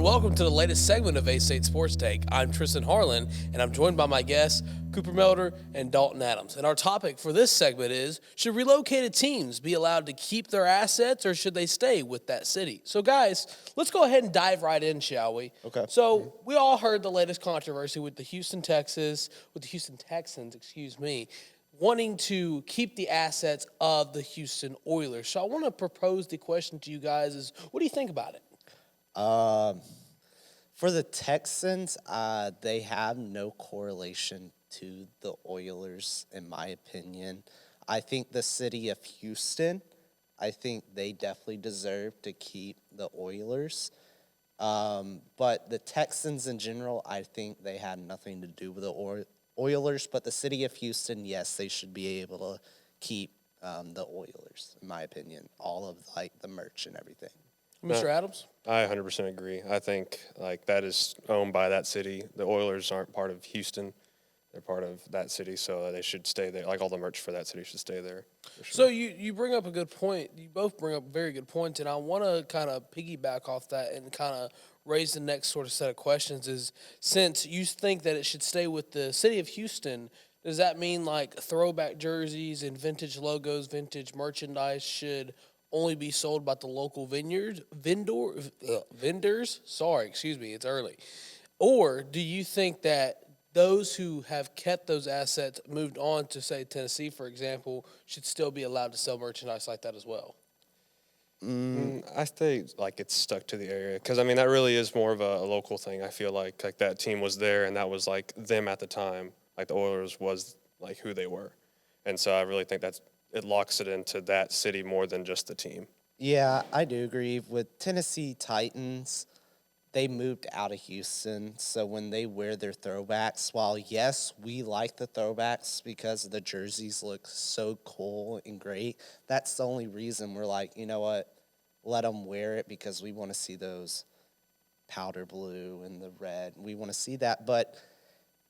and welcome to the latest segment of A-State Sports Take. I'm Tristan Harlan, and I'm joined by my guests, Cooper Melder and Dalton Adams. And our topic for this segment is, should relocated teams be allowed to keep their assets, or should they stay with that city? So, guys, let's go ahead and dive right in, shall we? Okay. So, we all heard the latest controversy with the Houston Texans, wanting to keep the assets of the Houston Oilers. So, I want to propose the question to you guys is, what do you think about it? For the Texans, they have no correlation to the Oilers, in my opinion. I think the city of Houston, I think they definitely deserve to keep the Oilers. But the Texans in general, I think they had nothing to do with the Oilers. But the city of Houston, yes, they should be able to keep the Oilers, in my opinion. All of, the merch and everything. Mr. Adams? I 100% agree. I think that is owned by that city. The Oilers aren't part of Houston; they're part of that city, so they should stay there. All the merch for that city should stay there. For sure. So you bring up a good point. You both bring up very good points, and I want to kind of piggyback off that and kind of raise the next sort of set of questions. Is since you think that it should stay with the city of Houston, does that mean throwback jerseys and vintage logos, vintage merchandise should only be sold by the local vendors? Sorry, excuse me, it's early. Or do you think that those who have kept those assets, moved on to, say, Tennessee, for example, should still be allowed to sell merchandise like that as well? I think it's stuck to the area because that really is more of a local thing. I feel like that team was there and that was them at the time. The Oilers was who they were, and so I really think it locks it into that city more than just the team. Yeah, I do agree. With Tennessee Titans, they moved out of Houston, so when they wear their throwbacks, while yes, we like the throwbacks because the jerseys look so cool and great, that's the only reason we're like, you know what, let them wear it because we want to see those powder blue and the red. We want to see that, but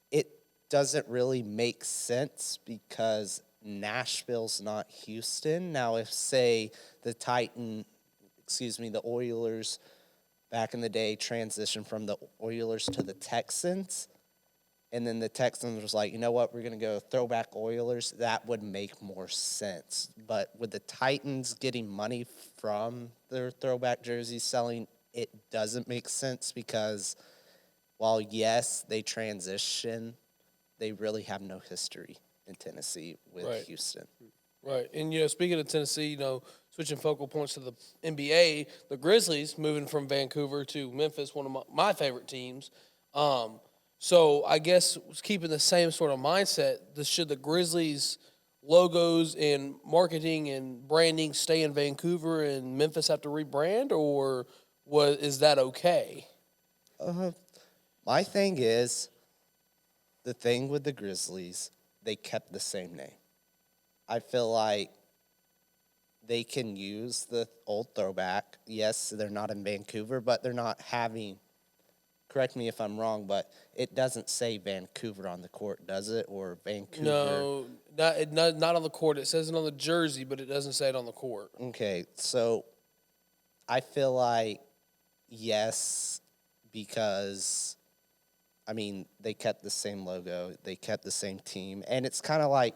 it doesn't really make sense because Nashville's not Houston. Now, if, say, the Oilers back in the day transitioned from the Oilers to the Texans, and then the Texans was like, you know what, we're going to go throwback Oilers, that would make more sense. But with the Titans getting money from their throwback jerseys selling, it doesn't make sense because while, yes, they transition, they really have no history in Tennessee with Houston. Right. And, speaking of Tennessee, switching focal points to the NBA, the Grizzlies moving from Vancouver to Memphis, one of my favorite teams. So I guess keeping the same sort of mindset, should the Grizzlies logos and marketing and branding stay in Vancouver and Memphis have to rebrand, or is that okay? My thing is, the thing with the Grizzlies, they kept the same name. I feel like they can use the old throwback. Yes, they're not in Vancouver, but they're not having, correct me if I'm wrong, but it doesn't say Vancouver on the court, does it? Or Vancouver? No, not on the court. It says it on the jersey, but it doesn't say it on the court. Okay, so I feel like yes, because they kept the same logo, they kept the same team, and it's kind of like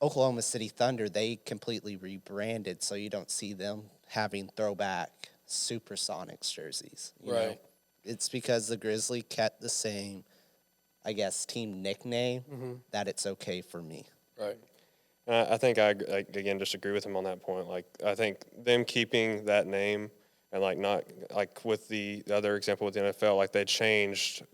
Oklahoma City Thunder, they completely rebranded, so you don't see them having throwback Supersonics jerseys. You know? It's because the Grizzly kept the same, I guess, team nickname that it's okay for me. Right. I think I again just agree with him on that point. I think them keeping that name and not with the other example with the NFL, they changed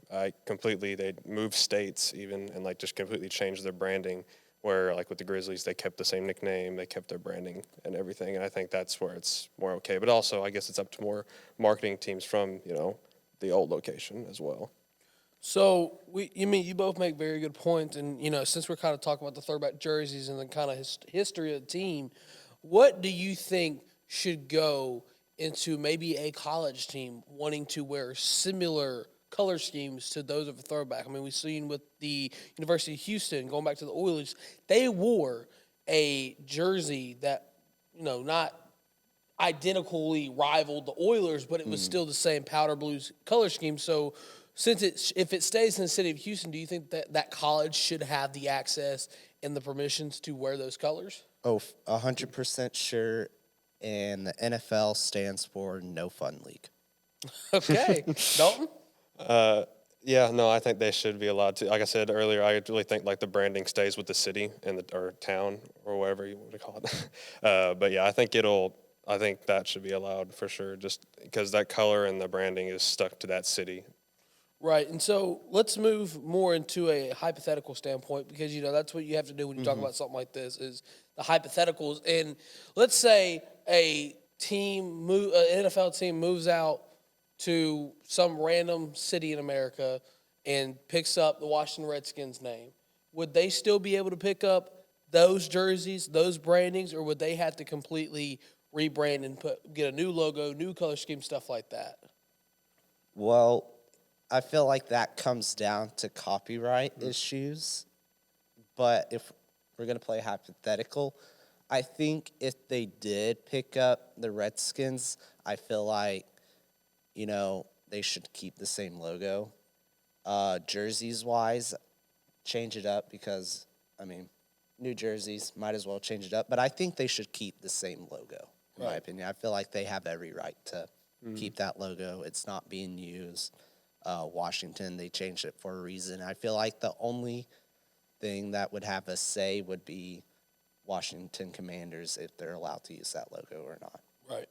completely. They moved states even and just completely changed their branding. Where with the Grizzlies, they kept the same nickname, they kept their branding and everything, and I think that's where it's more okay. But also, I guess it's up to more marketing teams from the old location as well. So you both make very good points, and since we're kind of talking about the throwback jerseys and the kind of history of the team, what do you think should go into maybe a college team wanting to wear similar color schemes to those of a throwback? We've seen with the University of Houston, going back to the Oilers, they wore a jersey that, not identically rivaled the Oilers, but it was still the same powder blues color scheme. So if it stays in the city of Houston, do you think that that college should have the access and the permissions to wear those colors? Oh, 100% sure. And the NFL stands for No Fun League. Okay. Dalton? Yeah, no, I think they should be allowed to. Like I said earlier, I really think like the branding stays with the city and or town or whatever you want to call it. But yeah, I think that should be allowed for sure, just because that color and the branding is stuck to that city. Right. And so let's move more into a hypothetical standpoint because, that's what you have to do when you talk about something like this is the hypotheticals. And let's say an NFL team moves out to some random city in America and picks up the Washington Redskins name. Would they still be able to pick up those jerseys, those brandings, or would they have to completely rebrand and get a new logo, new color scheme, stuff like that? Well, I feel like that comes down to copyright issues. But if we're going to play hypothetical, I think if they did pick up the Redskins, I feel like, they should keep the same logo. Jerseys-wise, change it up because, New Jerseys, might as well change it up. But I think they should keep the same logo, in my opinion. I feel like they have every right to keep that logo. It's not being used. Washington, they changed it for a reason. I feel like the only thing that would have a say would be Washington Commanders if they're allowed to use that logo or not. Right.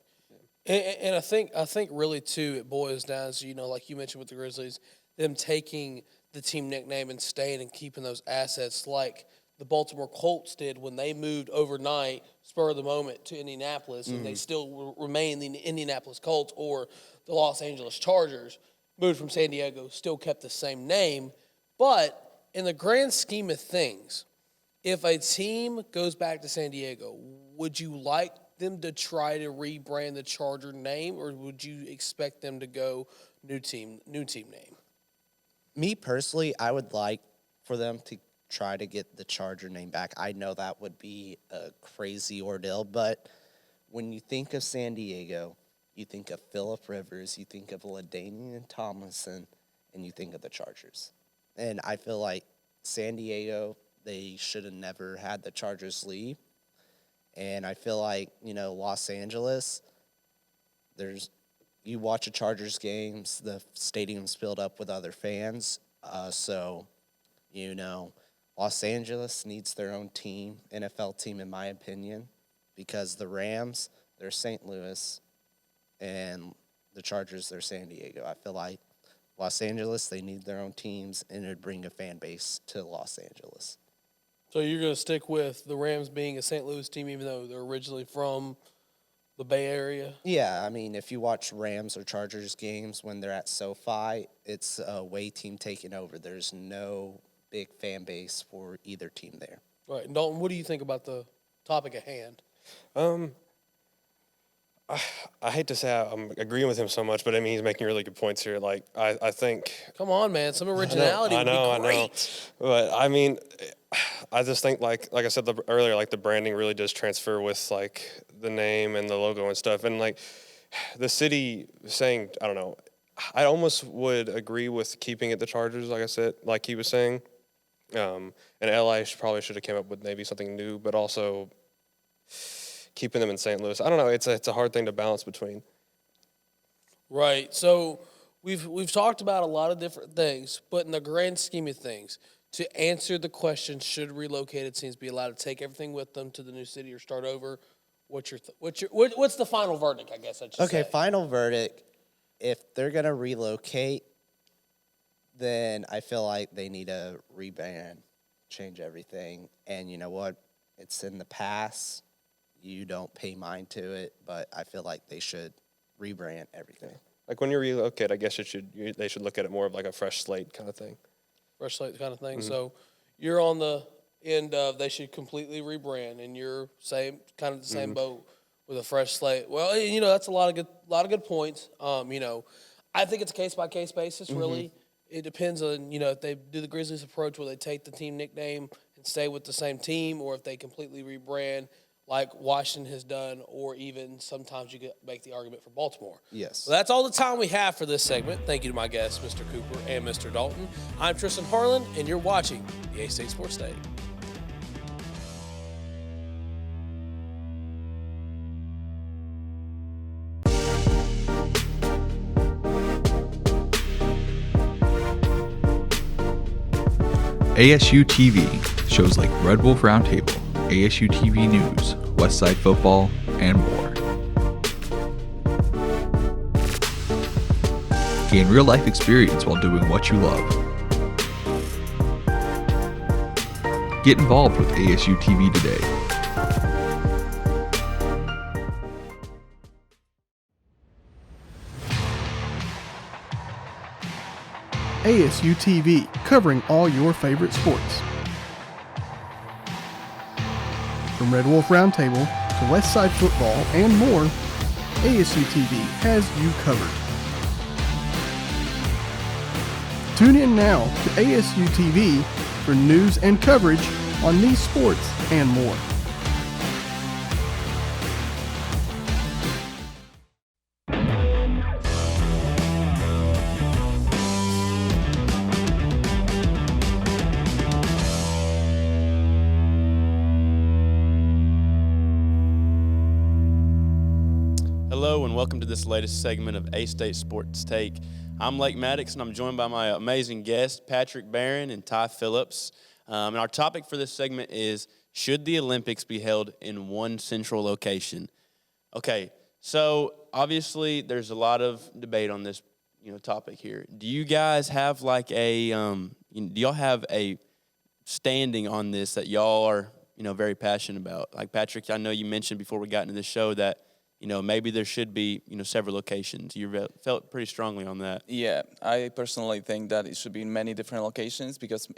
And I think really too it boils down to, like you mentioned with the Grizzlies, them taking the team nickname and staying and keeping those assets like the Baltimore Colts did when they moved overnight, spur of the moment, to Indianapolis, and they still remain the Indianapolis Colts, or the Los Angeles Chargers moved from San Diego, still kept the same name. But in the grand scheme of things, if a team goes back to San Diego, would you like them to try to rebrand the Charger name, or would you expect them to go new team name? Me personally, I would like for them to try to get the Charger name back. I know that would be a crazy ordeal, but when you think of San Diego, you think of Phillip Rivers, you think of LaDainian Tomlinson, and you think of the Chargers. And I feel like San Diego, they should have never had the Chargers leave. And I feel like, Los Angeles, you watch a Chargers games, the stadium's filled up with other fans. So, Los Angeles needs their own team, NFL team, in my opinion, because the Rams, they're St. Louis, and the Chargers, they're San Diego. I feel like Los Angeles, they need their own teams, and it would bring a fan base to Los Angeles. So you're going to stick with the Rams being a St. Louis team, even though they're originally from the Bay Area? Yeah, if you watch Rams or Chargers games when they're at SoFi, it's a away team taking over. There's no big fan base for either team there. Right. And Dalton, what do you think about the topic at hand? I hate to say I'm agreeing with him so much, but he's making really good points here. Like I think. Come on, man, some originality would be great. But I just think like I said earlier, like the branding really does transfer with like the name and the logo and stuff, and like the city saying, I don't know, I almost would agree with keeping it the Chargers, like I said, like he was saying, and LA probably should have came up with maybe something new, but also keeping them in St. Louis. I don't know. It's a hard thing to balance between. Right. So we've talked about a lot of different things, but in the grand scheme of things, to answer the question, should relocated teams be allowed to take everything with them to the new city or start over? What's the final verdict? I guess I should say. Okay, final verdict. If they're gonna relocate, then I feel like they need to rebrand, change everything. And you know what? It's in the past. You don't pay mind to it, but I feel like they should rebrand everything. Like when you relocate, I guess they should look at it more of like a fresh slate kind of thing. Fresh slate kind of thing. Mm-hmm. So you're on the end of they should completely rebrand, and you're kind of the same boat with a fresh slate. Well, that's a lot of good points. I think it's a case by case basis. Really, it depends on if they do the Grizzlies approach where they take the team nickname and stay with the same team, or if they completely rebrand. like Washington has done, or even sometimes you could make the argument for Baltimore. Yes. So that's all the time we have for this segment. Thank you to my guests, Mr. Cooper and Mr. Dalton. I'm Tristan Harlan, and you're watching the A-State Sports Day. ASU-TV, shows like Red Wolf Roundtable, ASU-TV News, Westside Football, and more. Gain real-life experience while doing what you love. Get involved with ASU-TV today. ASU-TV, covering all your favorite sports. From Red Wolf Roundtable to Westside Football and more, ASU-TV has you covered. Tune in now to ASU-TV for news and coverage on these sports and more. Hello and welcome to this latest segment of A-State Sports Take. I'm Lake Maddox and I'm joined by my amazing guests, Patrick Barron and Ty Phillips. And our topic for this segment is, should the Olympics be held in one central location? Okay, so obviously there's a lot of debate on this topic here. Do you guys have like do y'all have a standing on this that y'all are very passionate about? Like Patrick, I know you mentioned before we got into this show that maybe there should be, several locations. You felt pretty strongly on that. Yeah, I personally think that it should be in many different locations because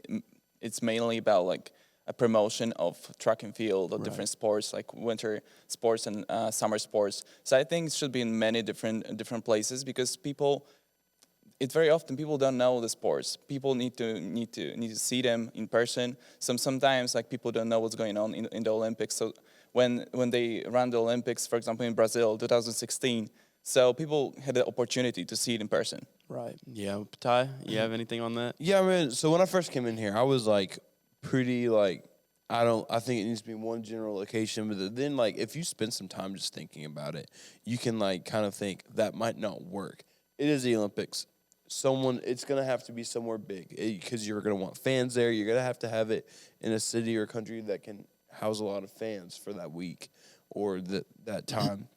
it's mainly about like a promotion of track and field or different sports like winter sports and summer sports. So I think it should be in many different places because it's very often people don't know the sports. People need to see them in person. Sometimes like people don't know what's going on in the Olympics. So when they ran the Olympics, for example, in Brazil, 2016, so people had the opportunity to see it in person. Right. Yeah. Ty, you have anything on that? Yeah, I mean, so when I first came in here, I was like pretty like, I think it needs to be one general location. But then like, if you spend some time just thinking about it, you can like kind of think that might not work. It is the Olympics. It's going to have to be somewhere big because you're going to want fans there. You're going to have it in a city or country that can house a lot of fans for that week or that time.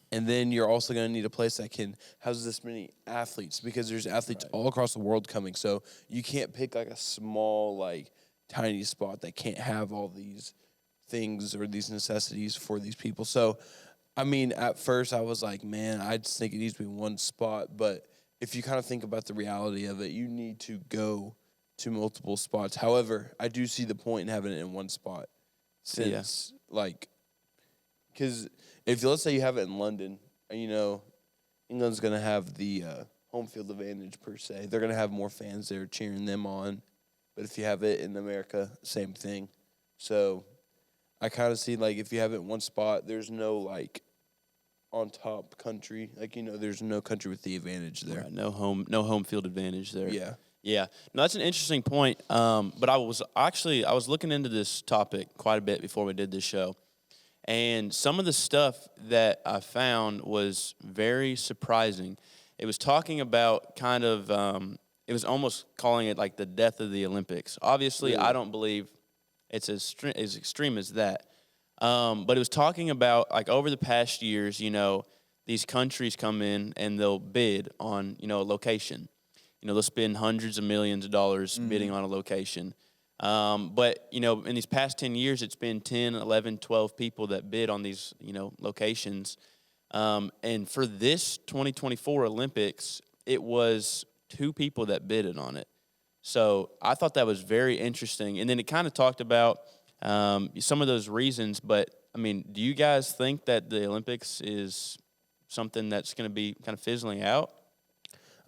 And then you're also going to need a place that can house this many athletes because there's athletes all across the world coming. So you can't pick like a small, like tiny spot that can't have all these things or these necessities for these people. So, I mean, at first I was like, man, I just think it needs to be one spot. But if you kind of think about the reality of it, you need to go to multiple spots. However, I do see the point in having it in one spot. Since, because let's say you have it in London, England's going to have the home field advantage per se. They're going to have more fans there cheering them on. But if you have it in America, same thing. So I kind of see, like, if you have it in one spot, there's no, like, on top country. Like, there's no country with the advantage there. Right, no home field advantage there. Yeah. Yeah, no, that's an interesting point. But I was looking into this topic quite a bit before we did this show, and some of the stuff that I found was very surprising. It was talking about kind of, it was almost calling it like the death of the Olympics. Obviously, I don't believe it's as extreme as that. But it was talking about like over the past years, these countries come in and they'll bid on, a location. They'll spend hundreds of millions of dollars bidding on a location. But, in these past 10 years, it's been 10, 11, 12 people that bid on these, locations. And for this 2024 Olympics, it was 2 people that bidded on it. So I thought that was very interesting. And then it kind of talked about some of those reasons. But, I mean, do you guys think that the Olympics is something that's going to be kind of fizzling out?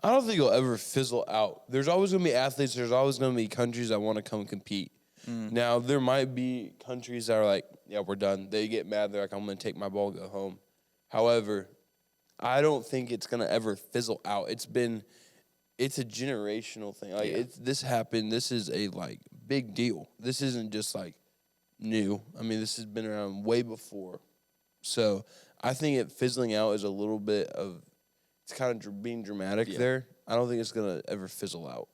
I don't think it'll ever fizzle out. There's always going to be athletes. There's always going to be countries that want to come compete. Now, there might be countries that are like, yeah, we're done. They get mad. They're like, I'm going to take my ball, go home. However, I don't think it's going to ever fizzle out. It's a generational thing. Like this happened. This is a like big deal. This isn't just like new. I mean, this has been around way before. So I think it fizzling out is a little bit of, it's kind of being dramatic there. I don't think it's going to ever fizzle out.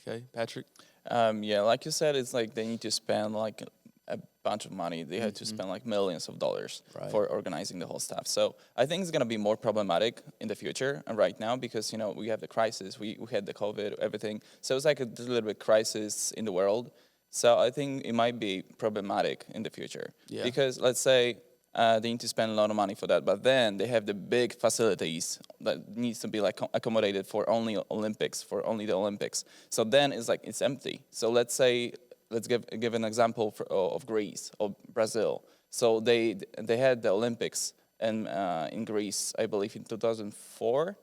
Okay, Patrick? Yeah, like you said, it's like they need to spend like a bunch of money. They have to spend like millions of dollars for organizing the whole stuff. So I think it's going to be more problematic in the future and right now because, you know, we have the crisis. We had the COVID, everything. So it's like a little bit crisis in the world. So I think it might be problematic in the future. Yeah. Because let's say they need to spend a lot of money for that, but then they have the big facilities that needs to be like accommodated for only Olympics, for only the Olympics. So then it's like it's empty. So let's give an example of Greece or Brazil. So they had the Olympics in Greece, I believe, in 2004,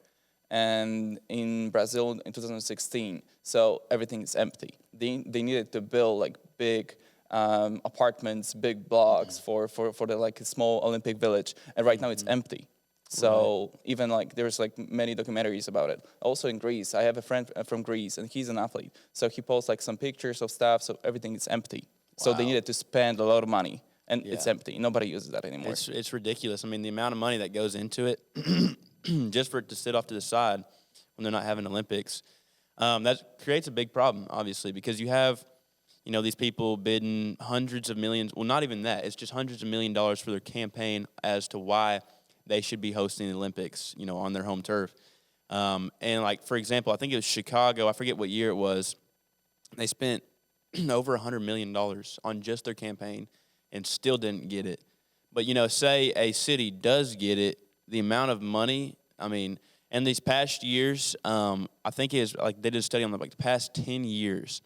and in Brazil in 2016. So everything is empty. They needed to build like big apartments, big blocks for the like small Olympic village, and right now it's empty. So even like there's like many documentaries about it. Also in Greece, I have a friend from Greece, and he's an athlete. So he posts like some pictures of stuff. So everything is empty. So they needed to spend a lot of money, and it's empty. Nobody uses that anymore. It's ridiculous. I mean, the amount of money that goes into it, just for it to sit off to the side when they're not having Olympics, that creates a big problem, obviously, because you have, you know, these people bidding hundreds of millions. Well, not even that. It's just hundreds of $1 million for their campaign as to why they should be hosting the Olympics, you know, on their home turf. And like, for example, I think it was Chicago. I forget what year it was. They spent over $100 million on just their campaign and still didn't get it. But, you know, say a city does get it, the amount of money, I mean, in these past years, I think it is like they did a study on like the past 10 years,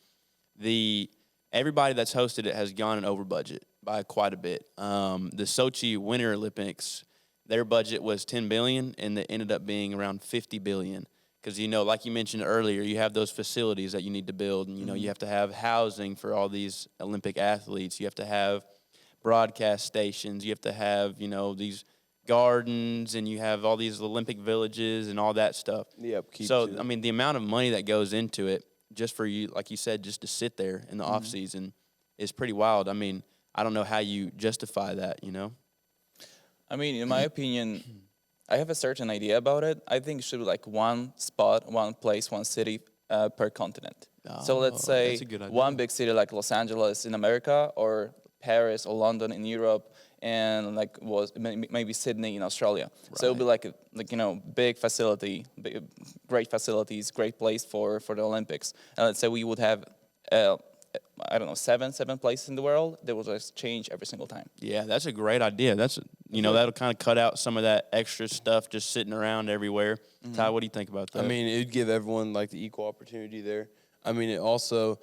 everybody that's hosted it has gone and over budget by quite a bit. The Sochi Winter Olympics, their budget was $10 billion, and it ended up being around $50 billion. Because, you know, like you mentioned earlier, you have those facilities that you need to build, and, you know, you have to have housing for all these Olympic athletes. You have to have broadcast stations. You have to have, you know, these gardens, and you have all these Olympic villages and all that stuff. Yep. So, I mean, the amount of money that goes into it, just for you, like you said, just to sit there in the off season is pretty wild. I mean, I don't know how you justify that, you know? I mean, in my opinion, I have a certain idea about it. I think it should be like one spot, one place, one city per continent. So let's say that's a good idea. one big city like Los Angeles in America, or Paris or London in Europe, and like maybe Sydney in Australia. So it'll be like you know, big facility, great facilities, great place for the Olympics. And let's say we would have I don't know, seven places in the world. They will just change every single time. Yeah, that's a great idea. That's, you know, that'll kind of cut out some of that extra stuff just sitting around everywhere. Ty, what do you think about that? I mean, it would give everyone like the equal opportunity there. I mean, it also,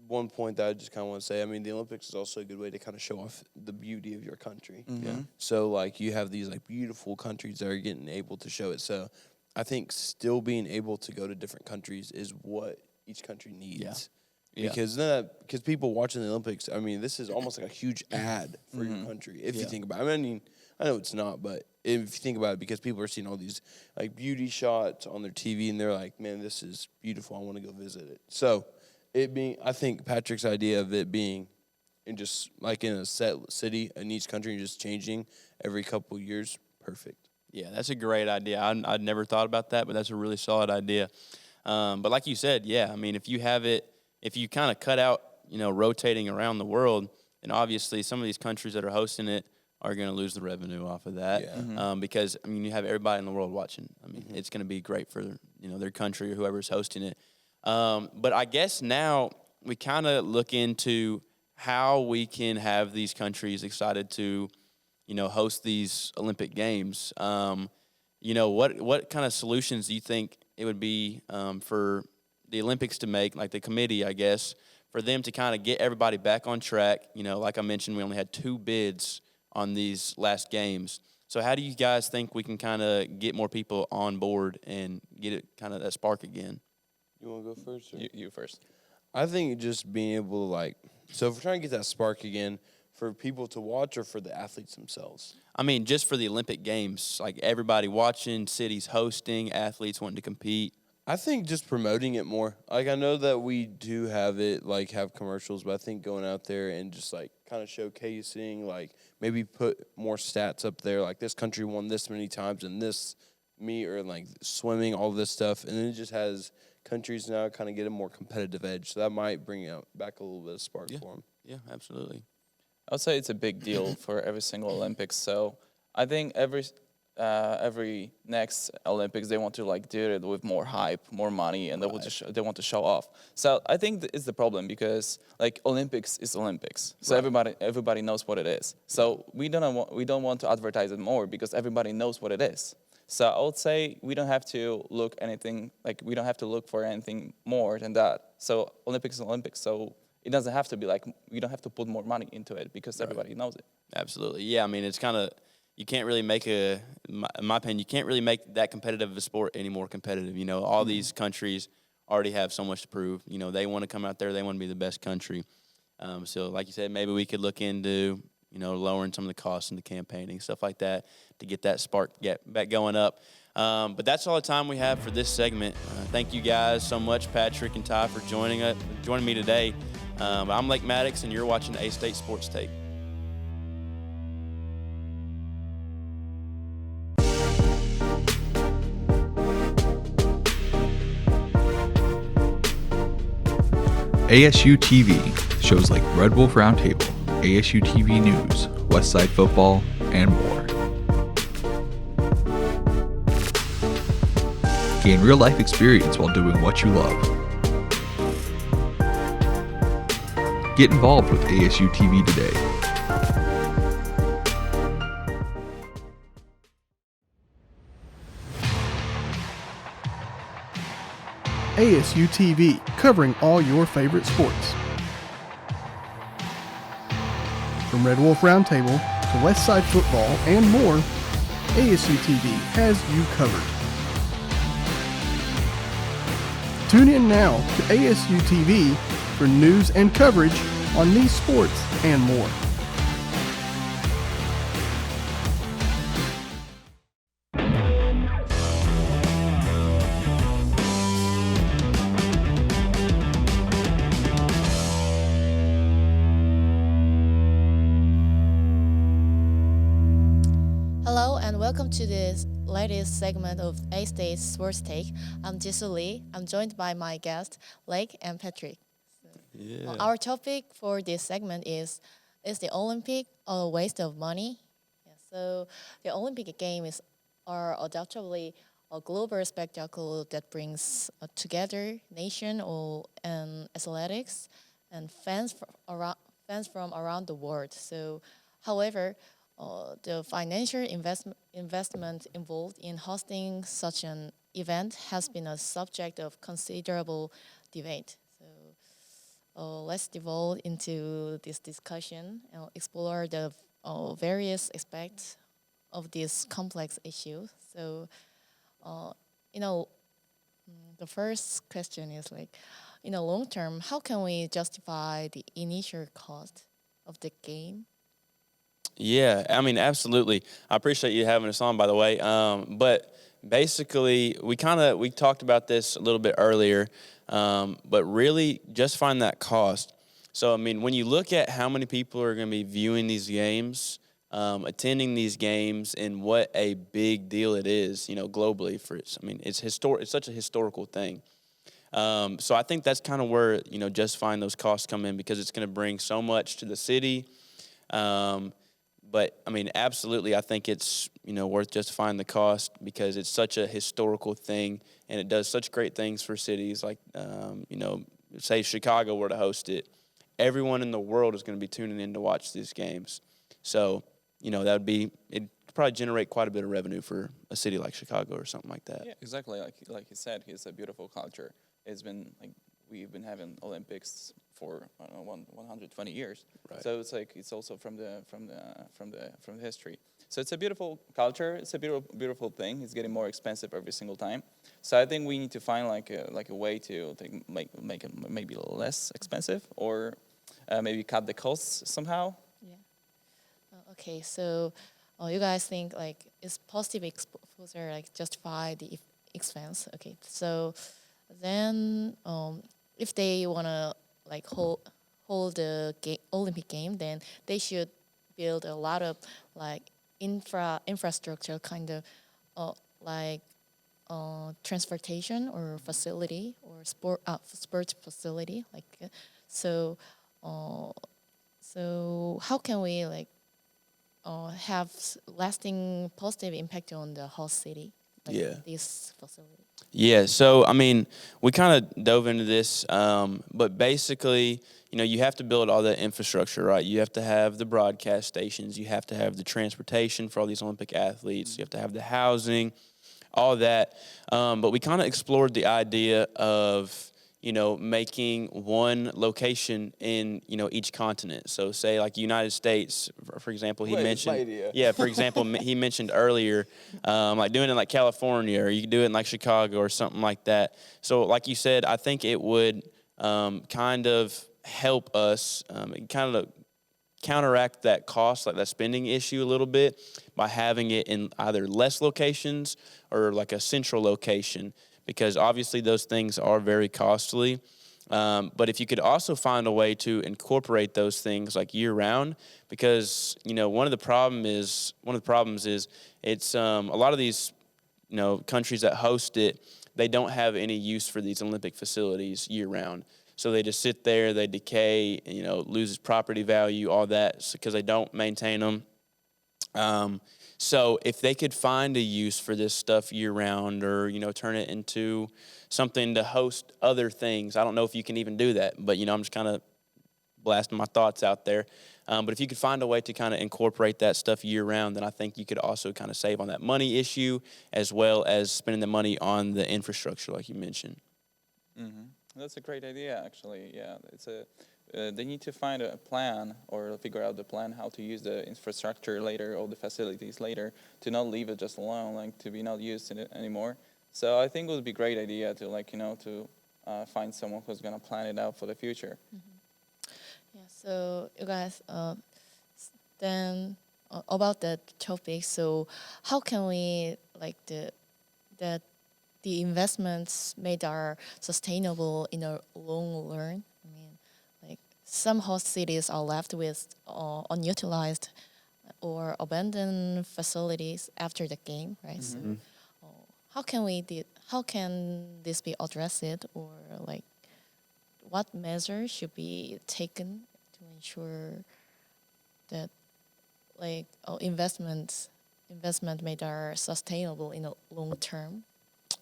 one point that I just kind of want to say, I mean, the Olympics is also a good way to kind of show off the beauty of your country. Yeah. So, like, you have these, like, beautiful countries that are getting able to show it. So, I think still being able to go to different countries is what each country needs. Yeah. Because people watching the Olympics, I mean, this is almost like a huge ad for your country, if you think about it. I mean, I know it's not, but if you think about it, because people are seeing all these, like, beauty shots on their TV, and they're like, man, this is beautiful. I want to go visit it. So, I think Patrick's idea of it being in just like in a set city in each country and just changing every couple years, perfect. Yeah, that's a great idea. I'd never thought about that, but that's a really solid idea. But like you said, yeah, I mean, if you kind of cut out, you know, rotating around the world, then obviously some of these countries that are hosting it are going to lose the revenue off of that. Yeah. Because, I mean, you have everybody in the world watching. I mean, it's going to be great for, you know, their country or whoever's hosting it. But I guess now we kind of look into how we can have these countries excited to, you know, host these Olympic Games. You know, what kind of solutions do you think it would be for the Olympics to make, like the committee, I guess, for them to kind of get everybody back on track? You know, like I mentioned, we only had 2 bids on these last games. So how do you guys think we can kind of get more people on board and get it kind of that spark again? You want to go first? Or? You first. I think just being able to, like, So if we're trying to get that spark again, for people to watch or for the athletes themselves? I mean, just for the Olympic Games, like everybody watching, cities hosting, athletes wanting to compete. I think just promoting it more. Like, I know that we do have it, like, have commercials, but I think going out there and just, like, kind of showcasing, like, maybe put more stats up there. Like, this country won this many times in this meet or, like, swimming, all this stuff. And then it just has countries now kind of get a more competitive edge. So that might bring out back a little bit of spark for them. Yeah, absolutely. I would say it's a big deal for every single Olympics. So I think every next Olympics they want to like do it with more hype, more money, and they want to show off. So I think it's the problem because like Olympics is Olympics, so everybody knows what it is. So we don't want to advertise it more because everybody knows what it is. So I would say we don't have to look for anything more than that. So Olympics is Olympics. So it doesn't have to be like we don't have to put more money into it because everybody knows it. Absolutely. Yeah, I mean, it's kind of, you can't really make in my opinion, you can't really make that competitive of a sport any more competitive. You know, all these countries already have so much to prove. You know, they want to come out there, they want to be the best country. So like you said, maybe we could look into, you know, lowering some of the costs in the campaigning, stuff like that, to get that spark back going up. But that's all the time we have for this segment. Thank you guys so much, Patrick and Ty, for joining me today. I'm Lake Maddox, and you're watching A-State Sports Take. ASU-TV, shows like Red Wolf Roundtable, ASU-TV News, Westside Football, and more. Gain real-life experience while doing what you love. Get involved with ASU-TV today. ASU-TV, covering all your favorite sports. From Red Wolf Roundtable to Westside Football and more, ASU-TV has you covered. Tune in now to ASU-TV for news and coverage on these sports and more. Hello and welcome to this latest segment of A-State Sports Take. I'm Jisoo Lee. I'm joined by my guests, Lake and Patrick. Our topic for this segment is the Olympic a waste of money? Yeah, so the Olympic Games are undoubtedly a global spectacle that brings together nation and athletics and fans from around the world. So, however, the financial investment involved in hosting such an event has been a subject of considerable debate. So let's delve into this discussion and explore the various aspects of this complex issue. So, the first question is like, in the long term, how can we justify the initial cost of the game? Yeah, I mean, absolutely. I appreciate you having us on, by the way. But basically, we talked about this a little bit earlier, but really just find that cost. So, I mean, when you look at how many people are going to be viewing these games, attending these games, and what a big deal it is, globally it's such a historical thing. So I think that's kind of where, justifying those costs come in, because it's going to bring so much to the city. But I mean, absolutely, I think it's, worth justifying the cost because it's such a historical thing and it does such great things for cities. Like, say Chicago were to host it, everyone in the world is going to be tuning in to watch these games. So, it'd probably generate quite a bit of revenue for a city like Chicago or something like that. Yeah, exactly. Like you said, it's a beautiful culture. It's been we've been having Olympics for 120 years. Right. So it's also from the history. So it's a beautiful culture. It's a beautiful thing. It's getting more expensive every single time. So I think we need to find like a way to make it maybe less expensive, or maybe cut the costs somehow. Yeah. Okay, so you guys think like is positive exposure like justify the expense? Okay, so then if they wanna like hold the Olympic game, then they should build a lot of like infrastructure kind of like transportation or facility or sports facility like so. Uh, so how can we like have lasting positive impact on the whole city? Like Yeah. this facility. Yeah, so I mean, we kind of dove into this, but basically, you have to build all that infrastructure, right? You have to have the broadcast stations, you have to have the transportation for all these Olympic athletes, you have to have the housing, all that. But we kind of explored the idea of making one location in each continent. So say like United States, for example, he Wait, it's my mentioned. idea. Yeah, for example, he mentioned earlier, like doing it in like California, or you could do it in like Chicago or something like that. So like you said, I think it would kind of help us kind of counteract that cost, like that spending issue a little bit by having it in either less locations or like a central location, because obviously those things are very costly. But if you could also find a way to incorporate those things like year round, because one of the problems is it's a lot of these countries that host it, they don't have any use for these Olympic facilities year round. So they just sit there, they decay, loses property value, all that, because they don't maintain them. So if they could find a use for this stuff year round, or turn it into something to host other things, I don't know if you can even do that, but I'm just kind of blasting my thoughts out there. But if you could find a way to kind of incorporate that stuff year round, then I think you could also kind of save on that money issue, as well as spending the money on the infrastructure, like you mentioned. Mm-hmm. That's a great idea, actually. Yeah, they need to find a plan or figure out the plan how to use the infrastructure later or the facilities later, to not leave it just alone, like to be not used in it anymore. So I think it would be a great idea to find someone who's gonna plan it out for the future. Yeah. So you guys then about that topic. So how can we like the investments made are sustainable in a long run? I mean, like some host cities are left with unutilized or abandoned facilities after the game, right? So, how can this be addressed, or like what measures should be taken to ensure that like investment made are sustainable in a long term?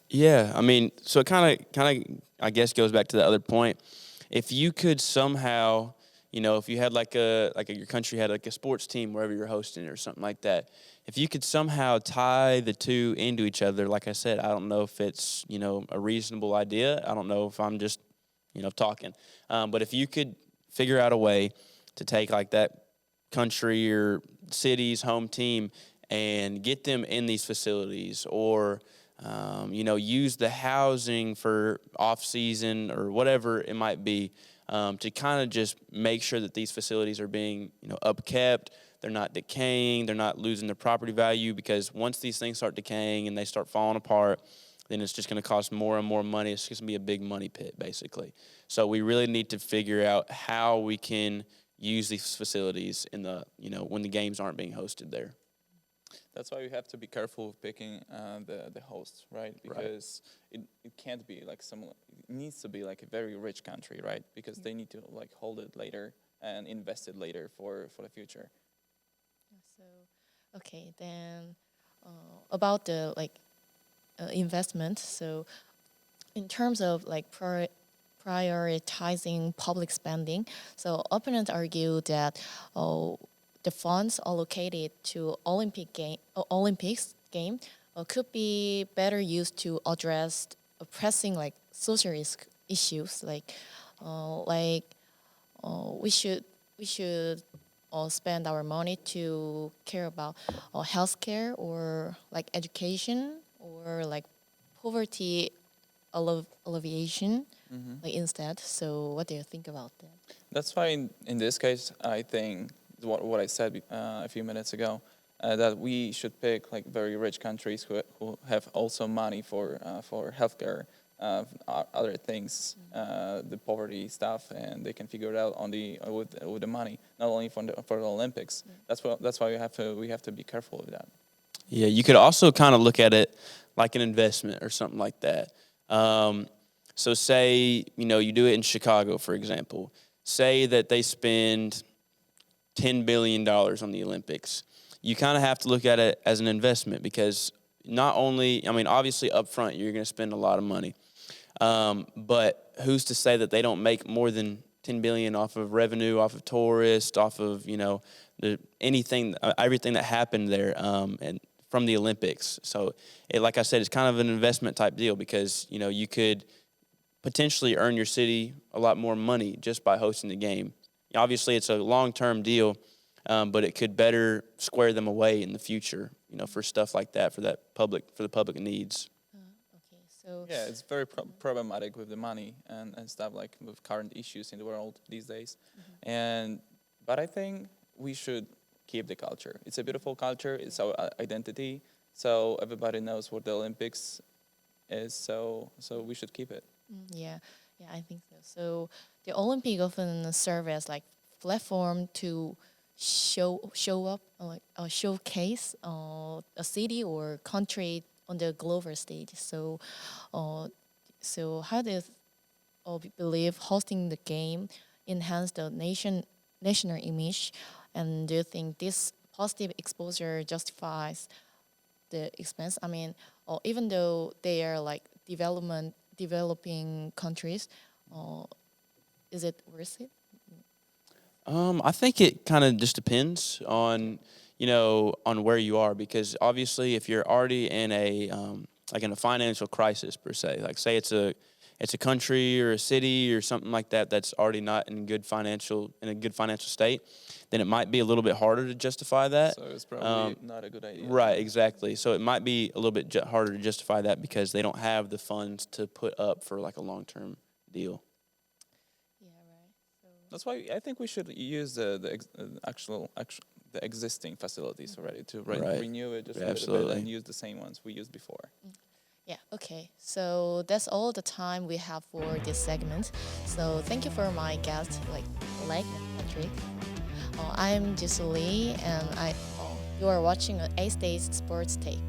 Yeah, I mean, so it kind of, I guess, goes back to the other point. If you could somehow, if you had your country had like a sports team wherever you're hosting it or something like that, if you could somehow tie the two into each other, like I said, I don't know if it's, a reasonable idea. I don't know if I'm just, talking. But if you could figure out a way to take like that country or city's home team and get them in these facilities, or use the housing for off season or whatever it might be, to kind of just make sure that these facilities are being, upkept. They're not decaying. They're not losing their property value, because once these things start decaying and they start falling apart, then it's just going to cost more and more money. It's just going to be a big money pit, basically. So we really need to figure out how we can use these facilities in the, when the games aren't being hosted there. That's why you have to be careful with picking the hosts, right? Because it can't be like it needs to be like a very rich country, right? Because they need to like hold it later and invest it later for the future. So, okay, then about the like investment. So, in terms of like prioritizing public spending, so opponents argue that the funds allocated to Olympics game could be better used to address pressing like social issues, we should spend our money to care about healthcare or like education or like poverty alleviation like instead. So what do you think about that? That's why in this case, I think what I said a few minutes ago, that we should pick like very rich countries who have also money for healthcare, other things, the poverty stuff, and they can figure it out on the with the money, not only for the Olympics. That's why we have to be careful with that. Yeah, you could also kind of look at it like an investment or something like that. So say, you do it in Chicago, for example. Say that they spend $10 billion on the Olympics. You kind of have to look at it as an investment because not only, obviously up front, you're going to spend a lot of money. But who's to say that they don't make more than $10 billion off of revenue, off of tourists, off of, everything that happened there, and from the Olympics. So like I said, it's kind of an investment type deal because, you could potentially earn your city a lot more money just by hosting the game. Obviously, it's a long-term deal, but it could better square them away in the future, for stuff like that, for the public needs. Okay, so Yeah, it's very problematic with the money and stuff, like with current issues in the world these days. But I think we should keep the culture. It's a beautiful culture. It's our identity. So everybody knows what the Olympics is. So we should keep it. yeah, I think so. So the Olympic often serve as like platform to show up or showcase a city or country on the global stage. So how does believe hosting the game enhance the national image, and do you think this positive exposure justifies the expense? Or even though they are like developing countries, is it worth it? I think it kind of just depends on, on where you are, because obviously if you're already in in a financial crisis per se, like say it's a country or a city or something like that that's already not in a good financial state, then it might be a little bit harder to justify that. So it's probably not a good idea. Right, exactly. So it might be a little bit harder to justify that because they don't have the funds to put up for like a long-term deal. Yeah, right. So That's why I think we should use the existing facilities already to Right. renew it just Yeah, a little bit absolutely. and use the same ones we used before. yeah, okay. So that's all the time we have for this segment. So thank you for my guests like and Patrick. I'm Jisoo Lee, and you are watching an A-State Sports Take.